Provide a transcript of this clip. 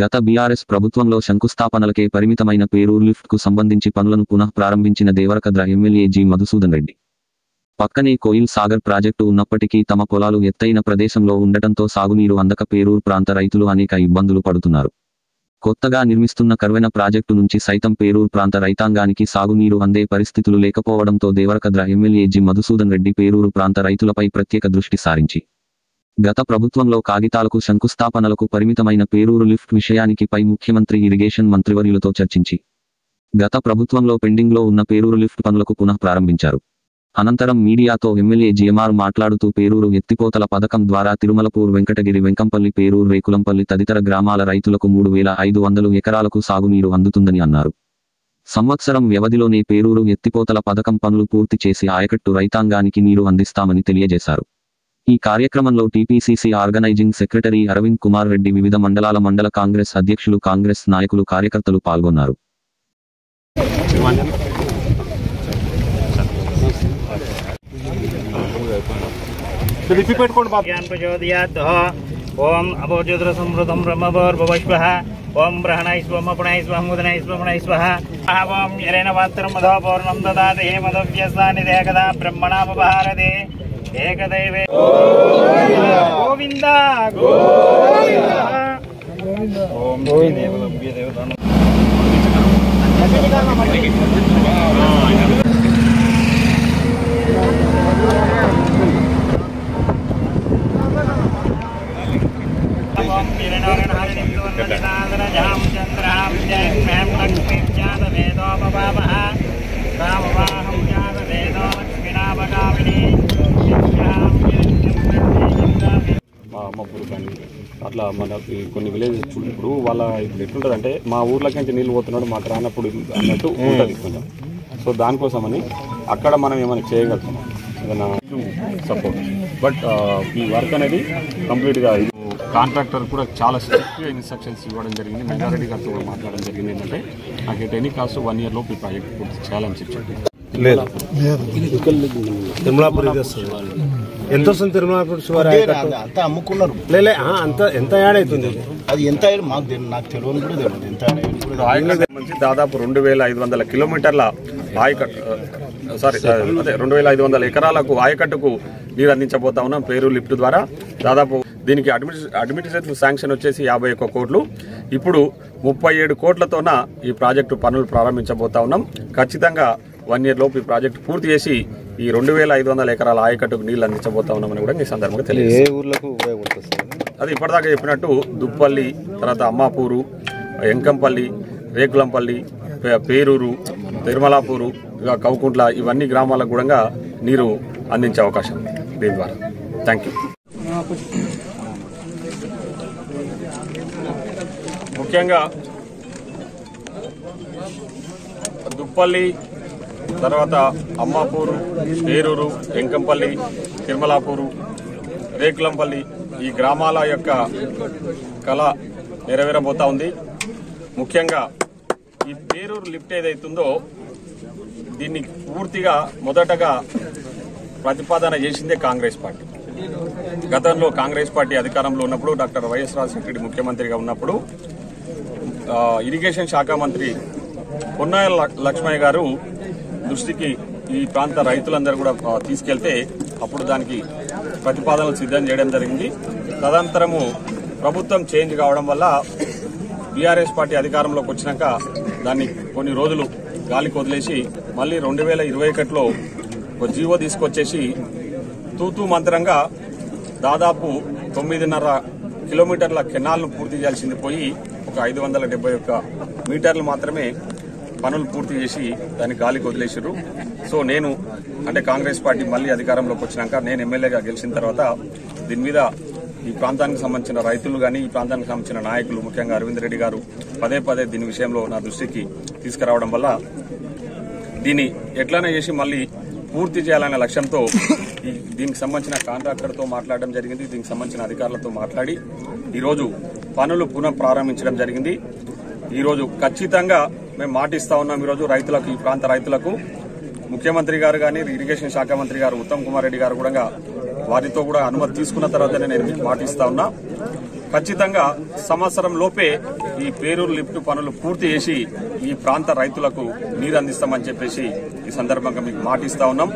గత బీఆర్ఎస్ ప్రభుత్వంలో శంకుస్థాపనలకే పరిమితమైన పేరూరు లిఫ్ట్ కు సంబంధించి పనులను పునః ప్రారంభించిన దేవరకద్ర ఎమ్మెల్యే జి మధుసూదన్ రెడ్డి. పక్కనే కోయిల్ సాగర్ ప్రాజెక్టు ఉన్నప్పటికీ తమ పొలాలు ఎత్తైన ప్రదేశంలో ఉండటంతో సాగునీరు అందక పేరూరు ప్రాంత రైతులు అనేక ఇబ్బందులు పడుతున్నారు. కొత్తగా నిర్మిస్తున్న కర్వెన ప్రాజెక్టు నుంచి సైతం పేరూరు ప్రాంత రైతాంగానికి సాగునీరు అందే పరిస్థితులు లేకపోవడంతో దేవరకద్ర ఎమ్మెల్యే జి మధుసూదన్ రెడ్డి పేరూరు ప్రాంత రైతులపై ప్రత్యేక దృష్టి సారించి గత ప్రభుత్వంలో కాగితాలకు శంకుస్థాపనలకు పరిమితమైన పేరూరు లిఫ్ట్ విషయానికి పై ముఖ్యమంత్రి ఇరిగేషన్ మంత్రివర్యులతో చర్చించి గత ప్రభుత్వంలో పెండింగ్లో ఉన్న పేరూరు లిఫ్ట్ పనులకు పునః ప్రారంభించారు. అనంతరం మీడియాతో ఎమ్మెల్యే జిఎంఆర్ మాట్లాడుతూ పేరూరు ఎత్తిపోతల పథకం ద్వారా తిరుమలపూర్, వెంకటగిరి, వెంకంపల్లి, పేరూరు, రేకులంపల్లి తదితర గ్రామాల రైతులకు 3500 ఎకరాలకు సాగునీరు అందుతుందని అన్నారు. సంవత్సరం వ్యవధిలోనే పేరూరు ఎత్తిపోతల పథకం పనులు పూర్తి చేసి ఆయకట్టు రైతాంగానికి నీరు అందిస్తామని తెలియజేశారు. ఈ కార్యక్రమంలో TPCC organizing secretary Aravind Kumar Reddy, వివిధ మండలాల మండల కాంగ్రెస్ అధ్యక్షులు, కాంగ్రెస్ నాయకులు, కార్యకర్తలు పాల్గొన్నారు. ఓం అభోజ్యోతిర సంవృతం బ్రహ్మభోర్భవశ్వః ఓం బ్రహ్మణాయ స్వః పుణాయ స్వః ముదనాయ స్వః పుణాయ స్వః ఓం యరేణ పాత్రం మధో పౌర్ణం దదాతి హే మధవ్యసాని దేకదా బ్రహ్మణాపహారదే ఏకదైవే గోవింద గోవింద ఓం దేవలభ్య దేవతాన అమ్మపూరు కానీ అట్లా మనకి కొన్ని విలేజెస్ ఇప్పుడు వాళ్ళ ఇప్పుడు ఎట్లుంటుంది అంటే మా ఊర్లోకి నుంచి నీళ్ళు పోతున్నాడు మాకు రానప్పుడు అన్నట్టు ఉంటుంది కొంచెం. సో దానికోసమని అక్కడ మనం ఏమైనా చేయగలుగుతాం ఏదైనా సపోర్ట్. బట్ ఈ వర్క్ అనేది కంప్లీట్గా కాంట్రాక్టర్ కూడా చాలా స్ట్రిక్ట్గా ఇన్స్ట్రక్షన్స్ ఇవ్వడం జరిగింది. మైనారెడ్డి గారితో కూడా మాట్లాడడం జరిగింది. ఏంటంటే నాకు ఎట్ ఎనీ కాస్ట్ 1 year లోపు ఈ ప్రాజెక్ట్ పూర్తి చేయాలని చెప్పండి. లేదు తిరుమలాపురి ఎంత వస్తుంది? తిరుమలాపురి అంతా అమ్ముకున్నారు. లేలే అంత ఎంత యాడ్ అవుతుంది? అది ఎంత నాకు తెలియని కూడా తెలియదు ఎంత నుంచి దాదాపు 2500 కిలోమీటర్ల ఆయకట్టు అదే 2500 ఎకరాలకు ఆయకట్టుకు నీరు అందించబోతా ఉన్నాం పేరూరు లిఫ్ట్ ద్వారా. దాదాపు దీనికి అడ్మినిస్ట్రేటివ్ శాంక్షన్ వచ్చేసి 51 కోట్లు. ఇప్పుడు 37 కోట్లతోన ఈ ప్రాజెక్టు పనులు ప్రారంభించబోతా ఉన్నాం. ఖచ్చితంగా 1 year లోపు ఈ ప్రాజెక్టు పూర్తి చేసి ఈ 2500 ఎకరాల ఆయకట్టుకు నీళ్లు అందించబోతా ఉన్నామని కూడా ఈ సందర్భంగా తెలియజేస్తుంది. అది ఇప్పటిదాకా చెప్పినట్టు దుప్పల్లి, తర్వాత అమ్మాపూరు, ఎంకంపల్లి, రేకులంపల్లి, పేరూరు, తిరుమలాపూరు, కౌకుంట్ల ఇవన్నీ గ్రామాలకు కూడా నీరు అందించే అవకాశం దీని ద్వారా. Thank you. ముఖ్యంగా దుప్పల్లి, తర్వాత అమ్మాపూరు, పేరూరు, ఎంకంపల్లి, తిరుమలాపూరు, రేకులంపల్లి ఈ గ్రామాల యొక్క కళ నెరవేరబోతా ఉంది. ముఖ్యంగా ఈ పేరూరు లిఫ్ట్ ఏదైతుందో దీన్ని పూర్తిగా మొదటగా ప్రతిపాదన చేసిందే కాంగ్రెస్ పార్టీ. గతంలో కాంగ్రెస్ పార్టీ అధికారంలో ఉన్నప్పుడు డాక్టర్ వైఎస్ రాజశేఖర రెడ్డి ముఖ్యమంత్రిగా ఉన్నప్పుడు ఇరిగేషన్ శాఖ మంత్రి పొన్నాల లక్ష్మయ్య గారు దృష్టికి ఈ ప్రాంత రైతులందరూ కూడా తీసుకెళ్తే అప్పుడు దానికి ప్రతిపాదనలు సిద్ధం చేయడం జరిగింది. తదనంతరము ప్రభుత్వం చేంజ్ కావడం వల్ల బీఆర్ఎస్ పార్టీ అధికారంలోకి వచ్చినాక దాన్ని కొన్ని రోజులు గాలికి వదిలేసి మళ్ళీ 2021లో ఒక జీవో తీసుకొచ్చేసి తూతూ మంత్రంగా దాదాపు 9.5 కిలోమీటర్ల కెనాల్ను పూర్తి చేయాల్సింది పోయి ఒక 571 మీటర్లు మాత్రమే పనులు పూర్తి చేసి దాన్ని గాలికి వదిలేసారు. సో నేను అంటే కాంగ్రెస్ పార్టీ మళ్ళీ అధికారంలోకి వచ్చినాక నేను ఎమ్మెల్యేగా గెలిచిన తర్వాత దీని మీద ఈ ప్రాంతానికి సంబంధించిన రైతులు కానీ ఈ ప్రాంతానికి సంబంధించిన నాయకులు ముఖ్యంగా అరవింద్ రెడ్డి గారు పదే దీని విషయంలో నా దృష్టికి తీసుకురావడం వల్ల దీన్ని ఎట్లనే చేసి మళ్ళీ పూర్తి చేయాలనే లక్ష్యంతో దీనికి సంబంధించిన కాంట్రాక్టర్తో మాట్లాడడం జరిగింది. దీనికి సంబంధించిన అధికారులతో మాట్లాడి ఈరోజు పనులు పునః ప్రారంభించడం జరిగింది. ఈరోజు ఖచ్చితంగా మేము మాటిస్తా ఉన్నాం. ఈరోజు రైతులకు, ఈ ప్రాంత రైతులకు ముఖ్యమంత్రి గారు కానీ ఇరిగేషన్ శాఖ మంత్రి గారు ఉత్తమ్ కుమార్ రెడ్డి గారు కూడా వారితో కూడా అనుమతి తీసుకున్న తర్వాతనే నేను మీకు మాటిస్తా ఉన్నా. ఖచ్చితంగా సంవత్సరం లోపే ఈ పేరూరు లిఫ్ట్ పనులు పూర్తి చేసి ఈ ప్రాంత రైతులకు నీరు అందిస్తామని చెప్పేసి ఈ సందర్భంగా మీకు మాటిస్తా ఉన్నాం.